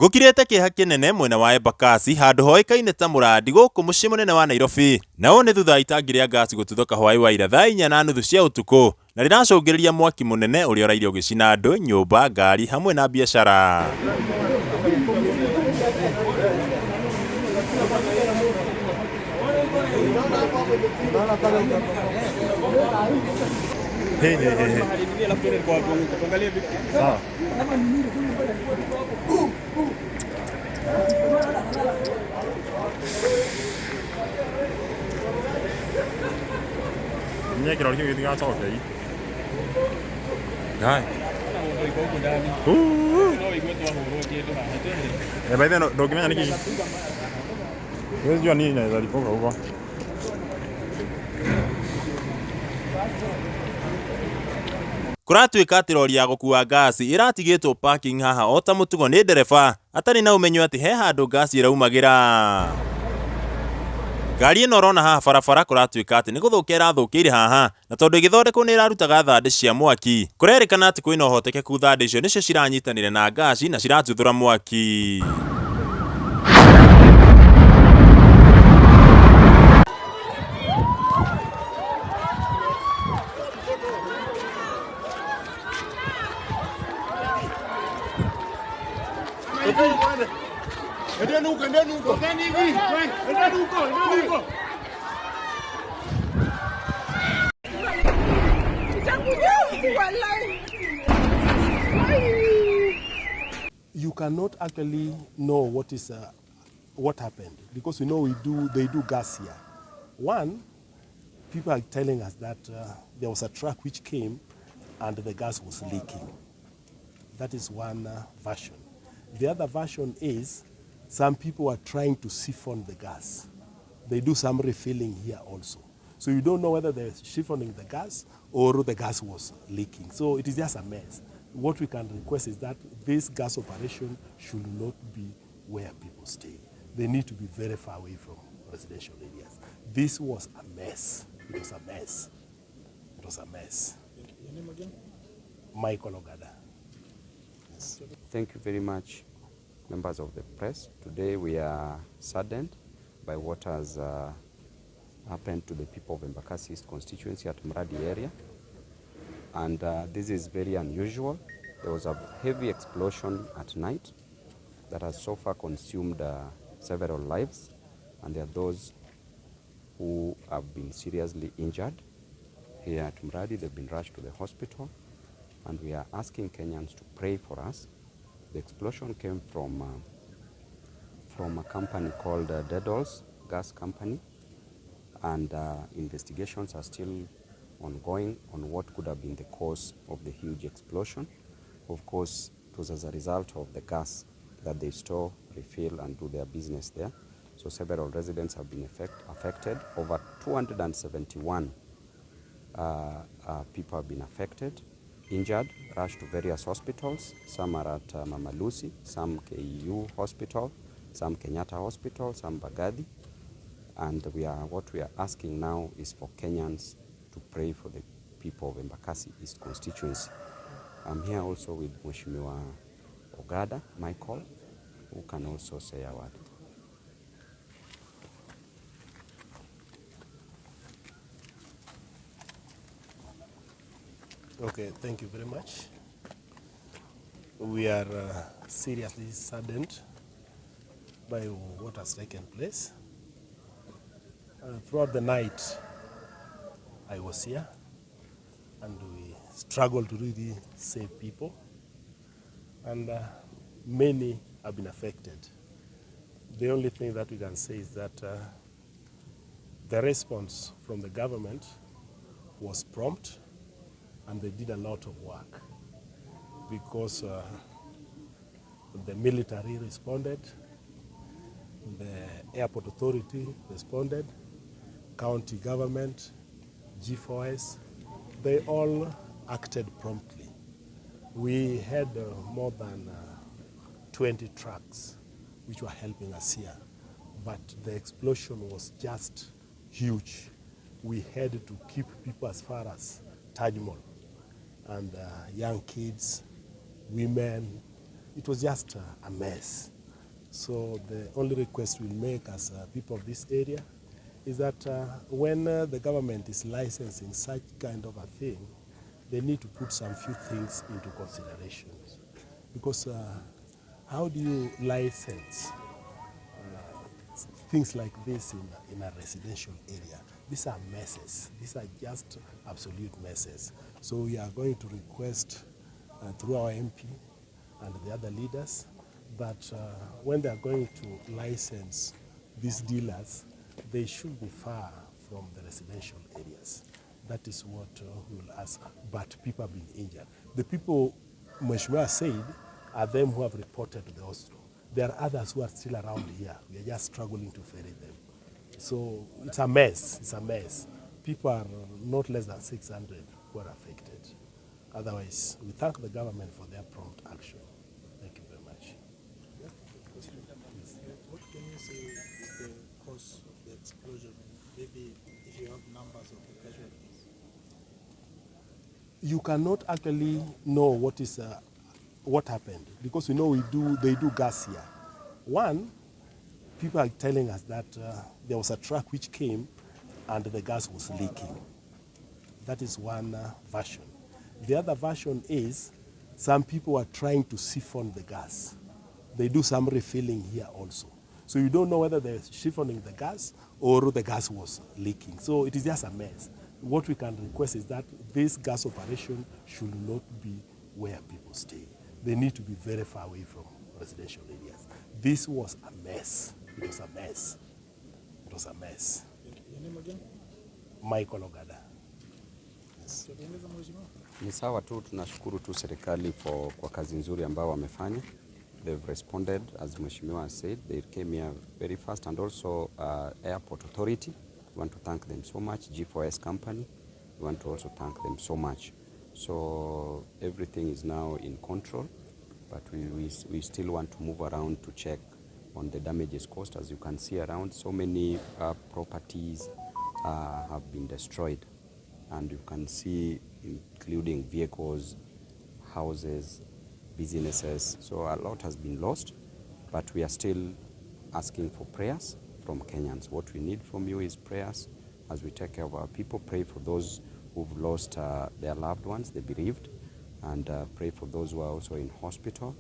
Gukirete kiha kinene mwena wa embakasi handu hoikaine ta muradi guku mucii munene wa Nairobi. Nao ni thutha itangi ria gasi gututhoka hwai wa ira thaa 4:30 cia utuku na riracungiriria mwaki munene uria uraire ugicina andu, nyumba, ngari hamwe na biashara. Nhớ cái đó cái gì cho cái này bây giờ đồ cái này cái cái gì này này là đi phố cầu Kuratuika ati rori ya gukua gasi iratigitwo parking haha ota mutugo ni ndereba atari na umenyo ati he handu gasi iraumagira. Ngari ino rona haha barabara kuratuika ati ni guthukia irathukiire haha na tondu igithondekwo ni irarutaga thande cia mwaki. Kurerikana ati kwina uhotekeku thande icio nicio ciranyitanire na gasi na ciratuthura mwaki. You cannot actually know what happened because we know they do gas here. One, people are telling us that there was a truck which came and the gas was leaking. That is one version. The other version is some people are trying to siphon the gas. They do some refilling here also. So you don't know whether they're siphoning the gas or the gas was leaking. So it is just a mess. What we can request is that this gas operation should not be where people stay. They need to be very far away from residential areas. This was a mess. It was a mess. It was a mess. Your name again? Michael Ogada. Yes. Thank you very much, members of the press. Today we are saddened by what has happened to the people of Embakasi East constituency at Mradi area. And this is very unusual. There was a heavy explosion at night that has so far consumed several lives, and there are those who have been seriously injured here at Mradi. They've been rushed to the hospital, and we are asking Kenyans to pray for us. The explosion came from a company called Dedal's Gas Company, and investigations are still ongoing on what could have been the cause of the huge explosion. Of course, it was as a result of the gas that they store, refill, and do their business there. So several residents have been affected. Over 271 people have been affected, injured, rushed to various hospitals. Some are at Mama Lucy, some KU Hospital, some Kenyatta Hospital, some Bagadi. And what we are asking now is for Kenyans to pray for the people of Embakasi East constituency. I'm here also with Mheshimiwa Ogada, Michael, who can also say a word. Okay, thank you very much. We are seriously saddened by what has taken place. Throughout the night, I was here, and we struggled to really save people, and many have been affected. The only thing that we can say is that the response from the government was prompt, and they did a lot of work because the military responded, the airport authority responded, county government, G4S, they all acted promptly. We had more than 20 trucks which were helping us here, but the explosion was just huge. We had to keep people as far as Taj Mahal, and young kids, women, it was just a mess. So the only request we'll make as people of this area is that when the government is licensing such kind of a thing, they need to put some few things into consideration. Because how do you license things like this in a residential area? These are messes. These are just absolute messes. So we are going to request through our MP and the other leaders that when they are going to license these dealers, they should be far from the residential areas. That is what we will ask. But people have been injured. The people Mheshimiwa said are them who have reported to the hospital. There are others who are still around here. We are just struggling to ferry them. So it's a mess. It's a mess. People are not less than 600 who are affected. Otherwise, we thank the government for their prompt action. Thank you very much. What can you say is the cause of the explosion? Maybe if you have numbers of the casualties. You cannot actually know what happened because we know they do gas here. One, people are telling us that there was a truck which came and the gas was leaking. That is one version. The other version is some people are trying to siphon the gas. They do some refilling here also. So you don't know whether they're siphoning the gas or the gas was leaking. So it is just a mess. What we can request is that this gas operation should not be where people stay. They need to be very far away from residential areas. This was a mess. It was a mess. It was a mess. Your name again? Michael Ogada. Yes. Ni sawa tu, tunashukuru tu serikali kwa kazi nzuri ambao wamefanya. They've responded, as Mheshimiwa said, they came here very fast, and also Airport Authority. We want to thank them so much. G4S company, we want to also thank them so much. So everything is now in control, but we still want to move around to check on the damages caused. As you can see around, so many properties have been destroyed, and you can see including vehicles, houses, businesses. So a lot has been lost, but we are still asking for prayers from Kenyans. What we need from you is prayers as we take care of our people. Pray for those who've lost their loved ones, the bereaved, and pray for those who are also in hospital,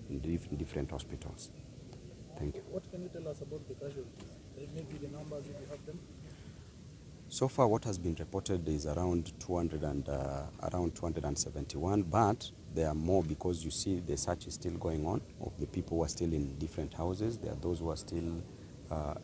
in different hospitals. Thank you. What can you tell us about the casualties? Maybe the numbers if you have them? So far, what has been reported is around 271, but there are more because you see the search is still going on of the people who are still in different houses. There are those who are still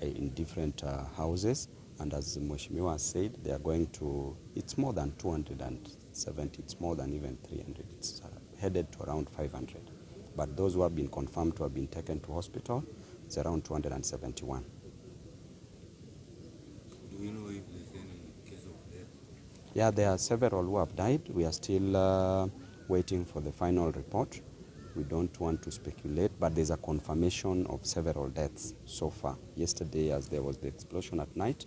in different houses, and as Mheshimiwa said, they are going to, it's more than 270, it's more than even 300, it's headed to around 500. But those who have been confirmed to have been taken to hospital, it's around 271. Do you know if there's any case of death? Yeah, there are several who have died. We are still waiting for the final report. We don't want to speculate, but there's a confirmation of several deaths so far. Yesterday, as there was the explosion at night,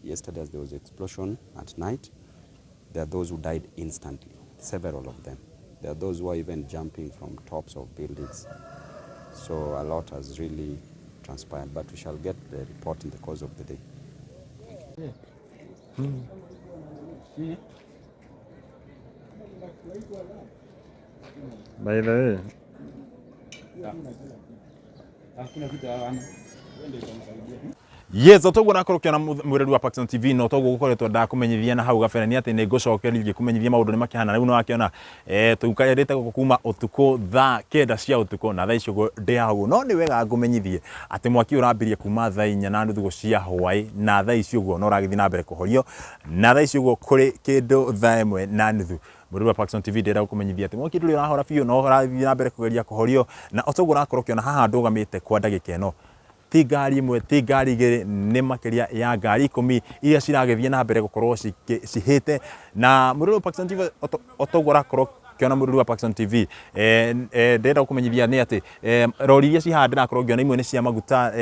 yesterday as there was the explosion at night, there are those who died instantly, several of them. There are those who are even jumping from tops of buildings. So a lot has really transpired, but we shall get the report in the course of the day. By the way, Yes, otogo nakorokya na mwireri wa Paxton TV no otogo gukoretwo ndakumenyithia na hau gabere ni ati ni ngucokererie kumenyithia maundu ni makihana riu no akiona tukayarite kuma utuko thaa 9 cia utuko na thaa icio ndi hau no ni wega ngumenyithie ati mwaki urambirie kuma thaa 4 na nuthu cia hwai na thaa icio guo no ragithi na mbere kuhorio na thaa icio guo kuri kindu thaa 1 na nuthu mwireri wa Paxton TV ndira kumenyithia ati mwaki nduri urahora biu no ragithi na mbere kugeria kuhorio na otogo nakorokya na haha ndugamite kwa ndagika eno ti ngari imwe ti ngari igiri ni makiria ya ngari 10 iria ciragethie na mbere gukorwo cihite na mwireri wa Paxton TV otogora korwo ukiona mũrũri wa Paxson TV ndenda kumenyithia nĩ atĩ rori iria cihanda na korogio na imwe nĩ cia maguta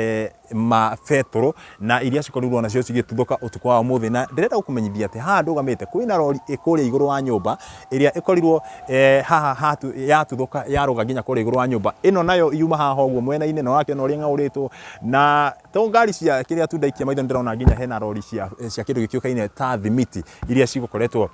ma betro na iria cikorirwo nacio cigĩtuthũka ũtukũ wa ũmũthĩ na ndĩrenda kumenyithia atĩ haha ndũgamĩte kwĩna rori ĩkũrĩa igũrũ wa nyũmba ĩrĩa ĩkorirwo haha yatuthũka yarũga nginya kũrĩa igũrũ wa nyũmba ĩno nayo yuma haha ũguo mwena-inĩ na wakĩona ũrĩa ng'aũrĩtwo na to ngari cia kĩrĩa tu ndaikia maitho ndĩrona nginya hena rori cia kĩndũ gĩkĩũkaine ta thimiti iria cigũkoretwo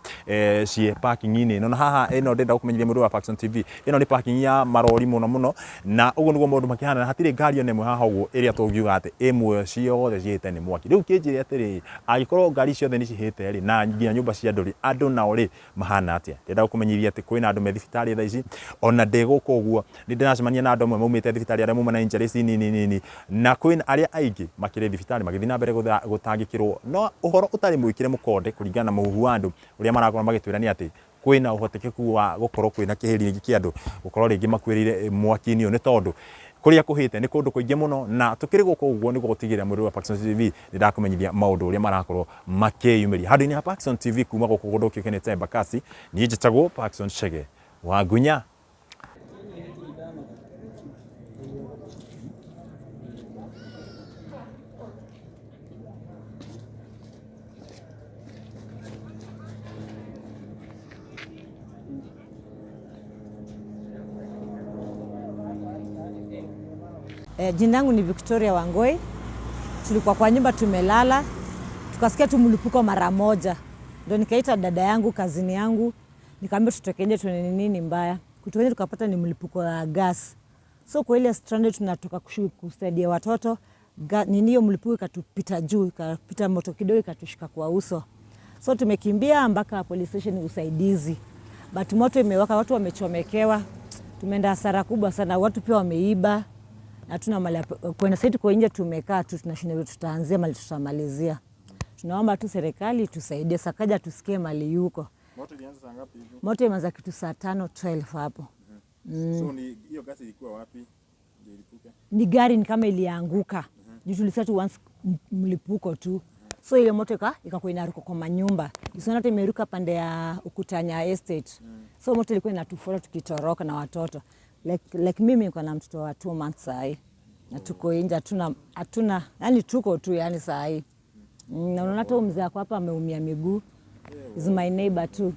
ciĩ parking-inĩ ĩno na haha ĩno ndĩrenda kumenyithia mũndũ wa Paxson TV ĩno nĩ parking ya marori mũno na ũguo nĩguo maũndũ makĩhana na hatirĩ ngari ona ĩmwe haha ũguo ĩrĩa tũngiuga atĩ ĩmwe ciothe cihĩte nĩ mwaki rĩu kĩnjĩre atĩrĩ angĩkorwo ngari ciothe nĩ cihĩte rĩ na nginya nyũmba cia andũ nao rĩ mahana atĩa ndĩrenda kumenyithia atĩ kwĩna andũ me thibitarĩ thaa ici ona ndĩgũka ũguo nĩ ndĩracemania na andũ amwe maumĩte thibitarĩ arĩa mauma na injuries nini na kwĩna arĩa aingĩ makĩrĩ thibitarĩ magĩthiĩ na mbere gũtangĩkĩrwo no ũhoro ũtarĩ mwĩkĩre mũkonde kũringana na mũhuhu wa andũ ũrĩa marakorwo magĩtwĩra nĩ atĩ kwĩna ũhotekeku wa gũkorwo kwĩna kĩhĩri gĩkĩ kĩa andũ gũkorwo rĩngĩ makuĩrĩire mwaki-inĩ ũyũ nĩ tondũ kũrĩa kũhĩte nĩ kũndũ kũingĩ mũno na tũkĩrĩ gũkũ ũguo nĩguo gũtigĩrĩra mũndũ wa Paxson TV nĩndakũmenyithia maũndũ ũrĩa marakorwo makĩyumĩria handũ-inĩ ha Paxson TV kuma gũkũ kũndũ gũkĩũkaine embakasi niĩ njĩtagwo Paxson Chege wa Ngunya. Jina langu ni Victoria Wangoi. Tulikuwa kwa nyumba tumelala, tukasikia tu mlipuko mara moja. Ndio nikaita dada yangu, kazini yangu, nikamwambia tutoke nje tuone nini mbaya. Kutoka nje tukapata ni mlipuko wa gas. So kwa ile stranded tunatoka kusaidia watoto, hiyo mlipuko ikatupita juu, ikapita moto kidogo ikatushika kwa uso. So tumekimbia mpaka police station usaidizi. But moto imewaka, watu wamechomekewa. Tumeenda hasara kubwa sana, watu pia wameiba. Na tuna mali kwenda sasa tuko nje tumekaa tu tunashinda tutaanzia mali tutamalizia. Tunaomba tu serikali tusaidie sakaja tusikie mali yuko. Moto ilianza saa ngapi hivi? Moto imeanza kitu saa 5:12 hapo. So ni hiyo gasi ilikuwa wapi? Ndio ilipuka. Ni gari ni kama ilianguka. Tulisikia tu once mlipuko tu. So ile moto ikakuwa inaruka kwa manyumba. Isiona hata imeruka pande ya Ukutanya estate. So moto ilikuwa inatufuata tukitoroka na watoto. Like mimi niko na mtoto wa 2 months sahi. Na tuko nje hatuna yani tuko tu yani sahi. Na unaona hata mzee wako hapa ameumia miguu. Is my neighbor too.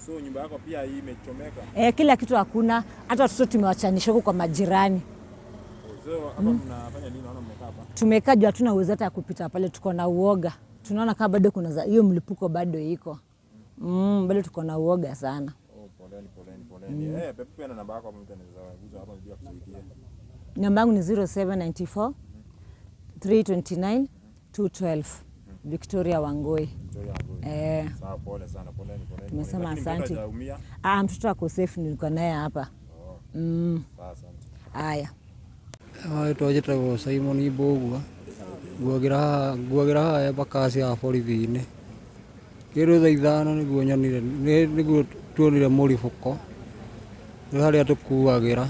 So nyumba yako pia hii imechomeka? Kila kitu hakuna. Hata watoto tumewachanisha huko kwa majirani. So hapa mnafanya nini naona mmekaa hapa? Tumekaa juu hatuna uwezo hata kupita pale tuko na uoga. Tunaona kama bado kuna hiyo mlipuko bado iko. Bado tuko na uoga sana. Poleni. Pepe pia na namba yako hapo mtanaweza kuuza hapa ndio kusaidia. Namba yangu ni 0794 329 212. Victoria Wangoi. Sawa, pole sana, poleni. Nimesema asante. Mtoto ako safe nilikuwa naye hapa. Sawa, asante. Haya. Twajĩtagwo Simon Mbũgua nguagĩra embakasi ya borithi-inĩ kĩrĩ thaa 5 nĩguo nyonire nĩguo tuonire mũribũko nĩ harĩa tũkuagĩra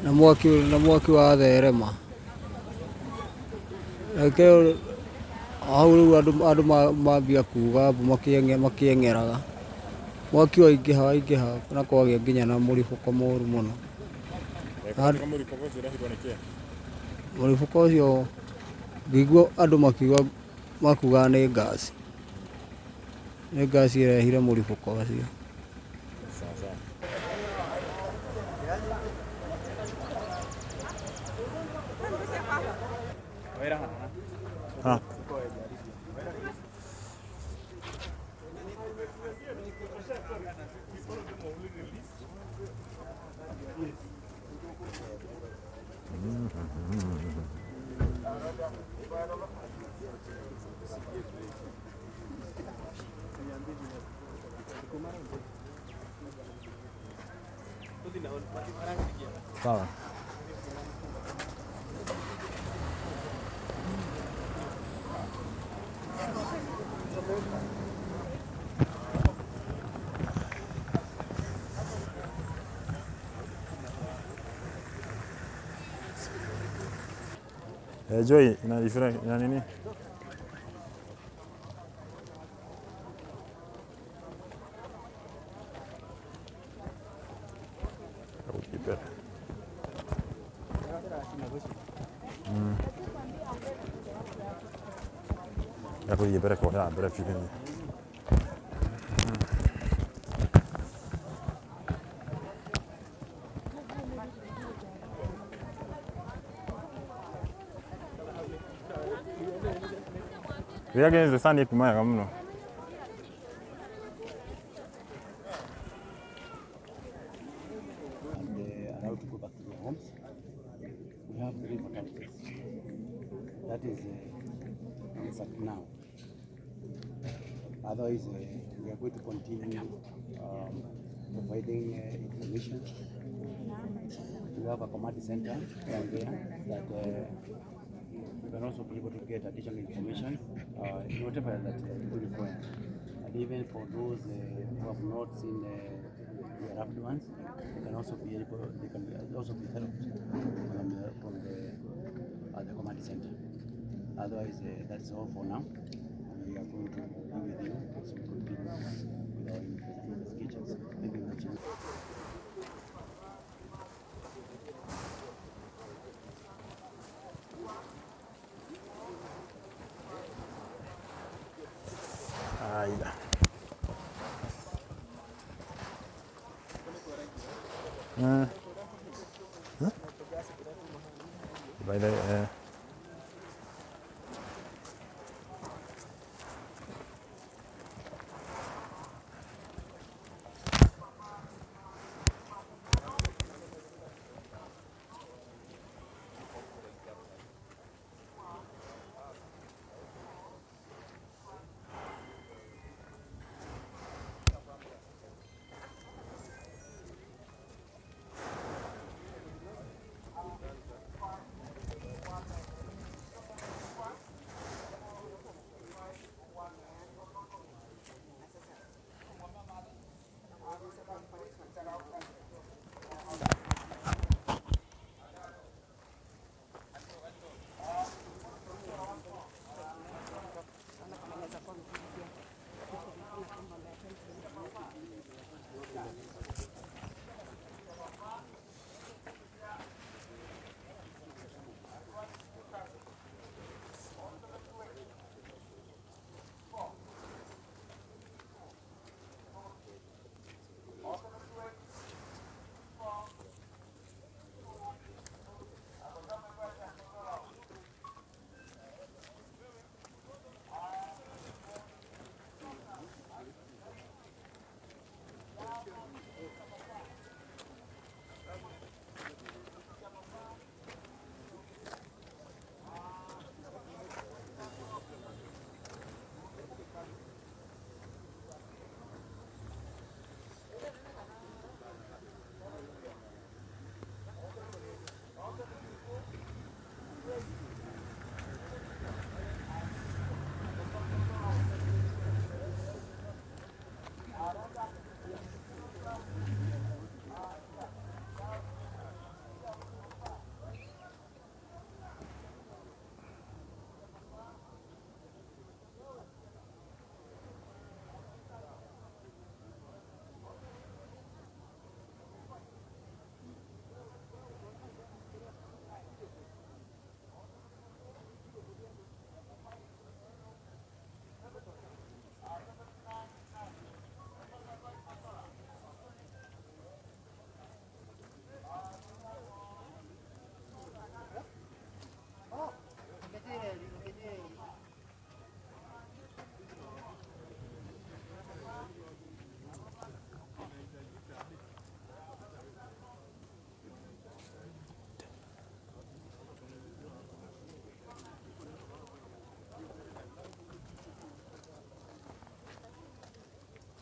na mwaki wa therema rĩu hau rĩu andũ mambia kuga makĩeng'eraga mwaki waingĩha na kwagĩa nginya na mũribũko mũru mũno. Mũribũko ũcio ngĩigua andũ makuga nĩ ngasi ĩrehire mũribũko ũcio. Sawa. Joy, ina nini? Good. Ya kuri yebere ko ya bere fi ni. We are getting the sun it maya kamno. Allowed to go back to their homes. We have 3 fatalities. That is as at now. Otherwise, we are going to continue providing information. We have a command center down there that we can also be able to get additional information in whatever that we require. And even for those who have not seen their loved ones, they can also be helped from the command center. Otherwise, that's all for now. We are going to be with you as we continue with our investigations. Thank you very much. Aida. Baile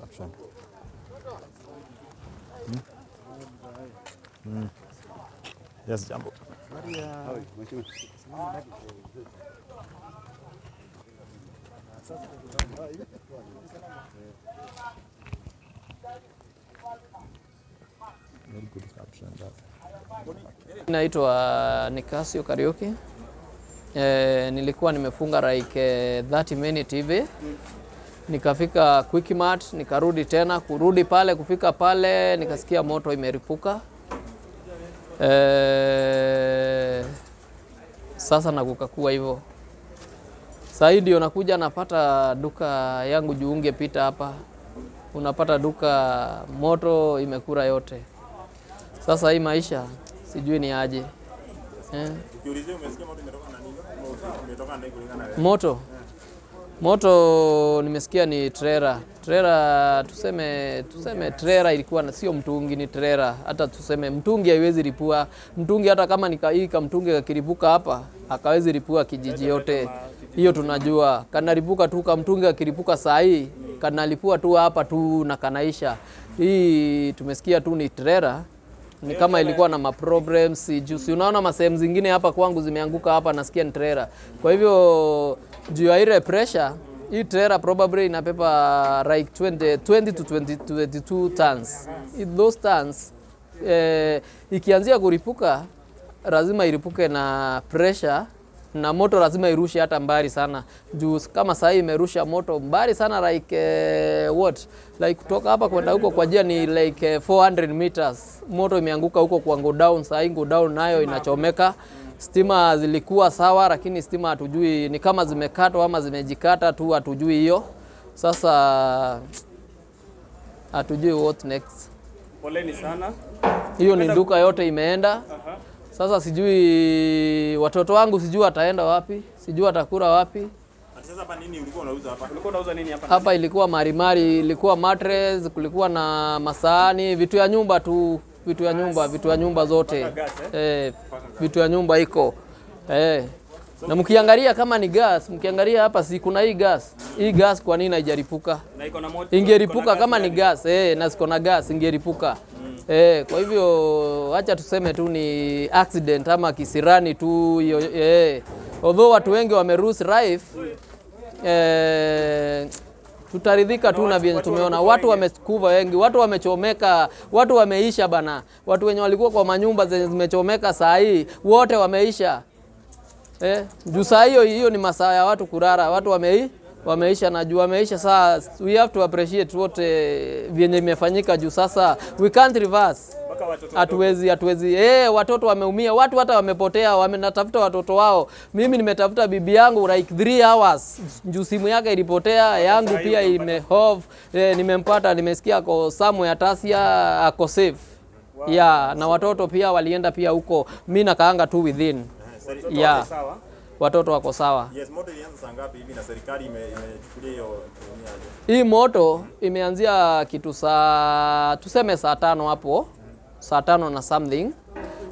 option. Yes, Jambo. Very good caption that. Naitwa Nikasio Karaoke. Nilikuwa nimefunga like 30 minutes hivi. Nikafika Quickmart, nikarudi tena, kurudi pale, kufika pale, nikasikia moto imeripuka. Sasa na kukakua hivyo. Sasa hii ndio nakuja napata duka yangu juu ungepita hapa. Unapata duka moto imekura yote. Sasa hii maisha sijui ni aje. Ukiulizia umesikia moto imetoka na nini? Umetoka na kulingana na moto nimesikia ni trailer. Trailer tuseme trailer ilikuwa sio mtungi, ni trailer. Hata tuseme mtungi haiwezi ripua. Mtungi hata kama nikaika mtungi akiripuka hapa, akawezi ripua kijiji yote. Hiyo tunajua. Kanaripuka tu kama mtungi akiripuka saa hii, kanalipua tu hapa tu na kanaisha. Hii tumesikia tu ni trailer. Ni kama ilikuwa na ma-problems juice. Unaona masehemu zingine hapa kwangu zimeanguka hapa, nasikia ni trailer. Kwa hivyo juu ya ile pressure, hii trailer probably inapepa like 20 to 22 tons. Those tons ikianzia kuripuka lazima iripuke na pressure, na moto lazima irushe hata mbali sana. Juu kama saa hii imerusha moto mbali sana like like kutoka hapa kwenda huko kwa jia ni like 400 meters. Moto imeanguka huko kwa go down. Saa hii go down nayo inachomeka. Stima zilikuwa sawa, lakini stima hatujui ni kama zimekatwa ama zimejikata tu, hatujui hiyo. Sasa hatujui what next. Poleni sana. Hiyo ni duka yote imeenda. Sasa sijui watoto wangu sijui wataenda wapi, sijui watakula wapi. Sasa hapa nini ulikuwa unauza hapa? Ulikuwa unauza nini hapa? Hapa ilikuwa marimari, ilikuwa mattress, kulikuwa na masahani, vitu ya nyumba tu, vitu ya nyumba zote. Vitu ya nyumba iko. Na mkiangalia kama ni gas, mkiangalia hapa si kuna hii gas. Hii gas kwa nini haijaripuka? Na iko na moto. Ingeripuka kama ni gas, na siko na gas ingeripuka. Kwa hivyo acha tuseme tu ni accident ama kisirani tu hiyo. Although watu wengi wameruhusu life, tutaridhika tu na vyenye tumeona. Watu wamekufa wengi, watu wamechomeka, watu wameisha bana. Watu wenye walikuwa kwa manyumba zenye zimechomeka saa hii wote wameisha. Juu saa hiyo ni masaa ya watu kurara, watu wameisha na juu wameisha. Saa we have to appreciate what vyenye imefanyika juu sasa we can't reverse. Hatuwezi watoto wameumia, watu hata wamepotea, wamenatafuta watoto wao. Mimi nimetafuta bibi yangu like 3 hours juu simu yake ilipotea, yangu pia imehove. Nimempata, nimesikia ako somewhere Tasia, ako safe. Na watoto pia walienda pia huko. Mimi nakaanga tu within. Watoto wako sawa. Yes, moto ilianza saa ngapi hivi na serikali imechukulia hiyo niaje? Hii moto imeanzia kitu tuseme saa 5 hapo. Saa 5 na something.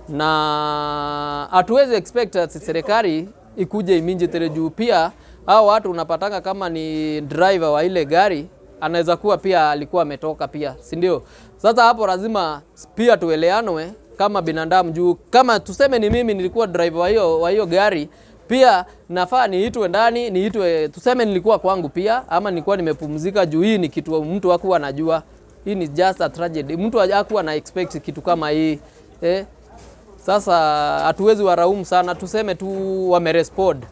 Na hatuwezi expect serikali ikuje immediately juu pia hao watu unapatanga kama ni driver wa ile gari anaweza kuwa pia alikuwa ametoka pia, si ndio? Sasa hapo lazima pia tueleanwe kama binadamu juu kama tuseme ni mimi nilikuwa driver wa hiyo gari, pia nafaa niitwe ndani, tuseme nilikuwa kwangu pia ama nilikuwa nimepumzika juu hii ni kitu mtu hakuwa anajua. Hii ni just a tragedy. Mtu hakuwa na expect kitu kama hii. Sasa hatuwezi waraumu sana, tuseme tu wamerespond.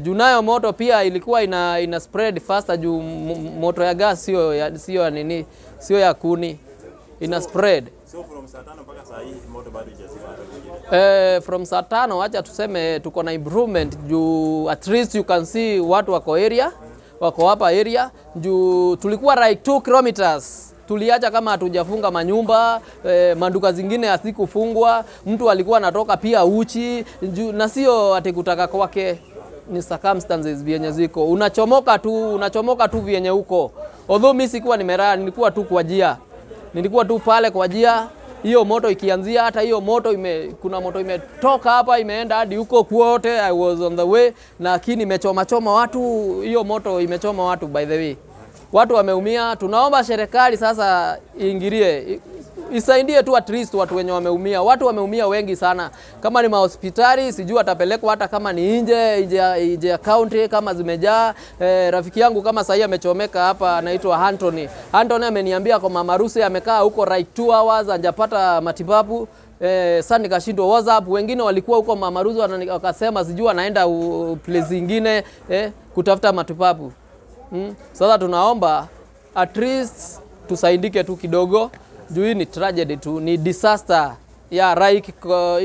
Juu nayo moto pia ilikuwa ina spread faster juu moto ya gas sio ya kuni. Ina spread. So from saa 5 mpaka saa hii moto bado hajazima. From saa 5 acha tuseme tuko na improvement juu at least you can see watu wako hapa area juu tulikuwa like 2 kilometers. Tuliacha kama hatujafunga manyumba, manduka zingine hasikufungwa, mtu alikuwa anatoka pia uchi na sio ati kutaka kwake, ni circumstances vyenye ziko. Unachomoka tu vyenye huko. Although mimi sikuwa nimelala, nilikuwa tu kwa jia. Nilikuwa tu pale kwa jia. Hiyo moto ikianzia, hata hiyo moto kuna moto imetoka hapa imeenda hadi huko kwote. I was on the way, lakini imechoma watu. Hiyo moto imechoma watu by the way. Watu wameumia. Tunaomba serikali sasa iingilie, isaidie tu at least watu wenye wameumia. Watu wameumia wengi sana. Kama ni mahospitali sijui atapelekwa, hata kama ni nje ya county kama zimejaa. Rafiki yangu kama sasa amechomeka hapa anaitwa Anthony. Anthony ameniambia kwa mama Rusi amekaa huko like 2 hours hajapata matibabu. Sasa nikashindwa WhatsApp. Wengine walikuwa huko mama Rusi wakasema sijui anaenda place nyingine kutafuta matibabu. Sasa tunaomba at least tusaidike tu kidogo. Juu hii ni tragedy tu, ni disaster. like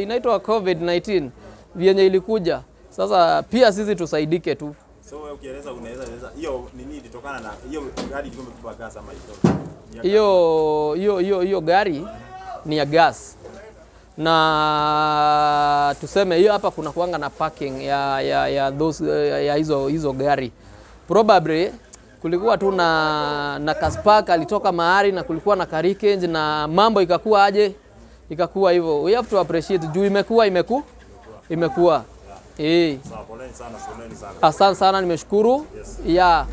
inaitwa COVID-19 vyenye ilikuja. Sasa pia sisi tusaidike tu. So ukieleza unaweza hiyo nini ilitokana na hiyo gari ilikuwa imebeba gas ama hiyo gari ni ya gas. Na tuseme hiyo hapa kuna kuanga na parking ya hizo gari. Probably kulikuwa tu na kaspark alitoka mahali na kulikuwa na carriage na mambo ikakuwa aje? Ikakuwa hivyo. We have to appreciate juu imekuwa. Sawa, poleni sana. Asante sana, nimeshukuru. Yeah.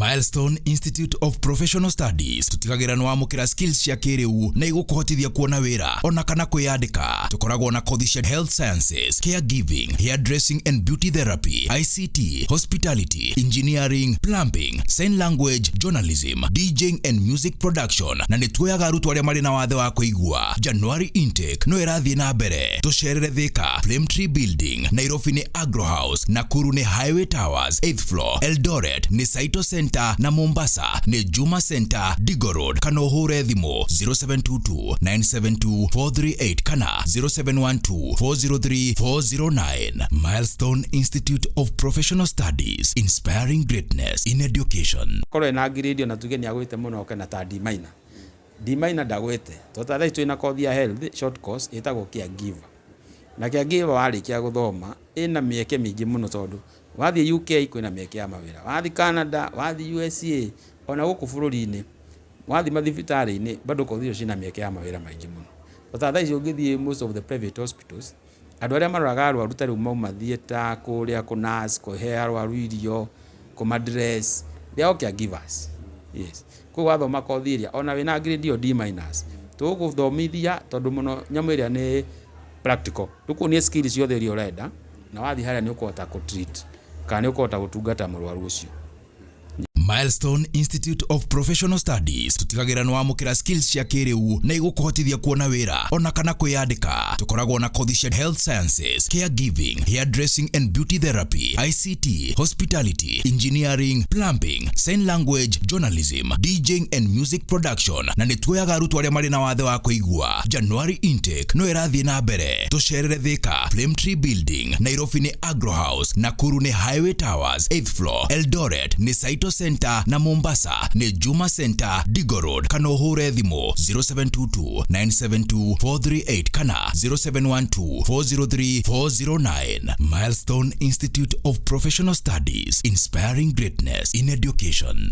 Milestone Institute of Professional Studies tutigagira nwa mukira skills cia kiriu na igukuhotithia kuona wira ona kana kwiyandika. Tukoragwo na kothi cia health sciences, caregiving, hairdressing and beauty therapy, ICT, hospitality, engineering, plumbing, sign language, journalism, DJing and music production. Na nituoyaga arutwo aria mari na wathe wa kuigua. January intake no irathie na mbere. Tucerere Thika, Flame Tree Building, Nairobi ni Agro House, Nakuru ni Highway Towers 8th floor, Eldoret ni Saito Center na Mombasa ni Juma Center, Digo Road. Kana uhure thimu 0722-972-438 kana 0712-403-409. Milestone Institute of Professional Studies, inspiring greatness in education. Koro na grade na tugeni agwite muno kana ta D minor. D minor ndagwite. Tota thai twina kothi ya health short course itagwo caregiver. Na caregiver warikia guthoma ina mieke mingi muno tondu wathi UK kwina mieke ya mawira, wathi Canada, wathi USA, ona guku bururi-ini, wathi mathibitari-ini bado kothi cina mieke ya mawira maingi muno. Tota icio ngithie most of the private hospitals, andu aria maroraga arwaru tari mauma theater, kuria ku nurse, kuhe arwaru irio, kumadress, they are caregivers. Yes. Kwa wathoma kothi iria ona wina grade D minus, tuguthomithia tondu muno nyamu iria ni practical. Tukuonia skills ciothe iria urenda na wathi haria ni ukota ku treat kana ukota gutungata murwaru ucio. Milestone Institute of Professional Studies tutigagira nwa mukira skills cia kiriu na igukuhotithia kuona wira ona kana kwiyandika. Tukoragwo na kothi cia health sciences, caregiving, hairdressing and beauty therapy, ICT, hospitality, engineering, plumbing, sign language, journalism, DJing and music production. Na nituoyaga arutwo aria mari na wathe wa kuigua. January intake no irathie na mbere. Tucerere Thika, Flame Tree Building, Nairobi ni Agro House, Nakuru ni Highway Towers 8th floor, Eldoret ni Saito Center na Mombasa ni Juma Center, Digo Road. Kana uhure thimu 0722-972-438 kana 0712-403-409. Milestone Institute of Professional Studies, inspiring greatness in education.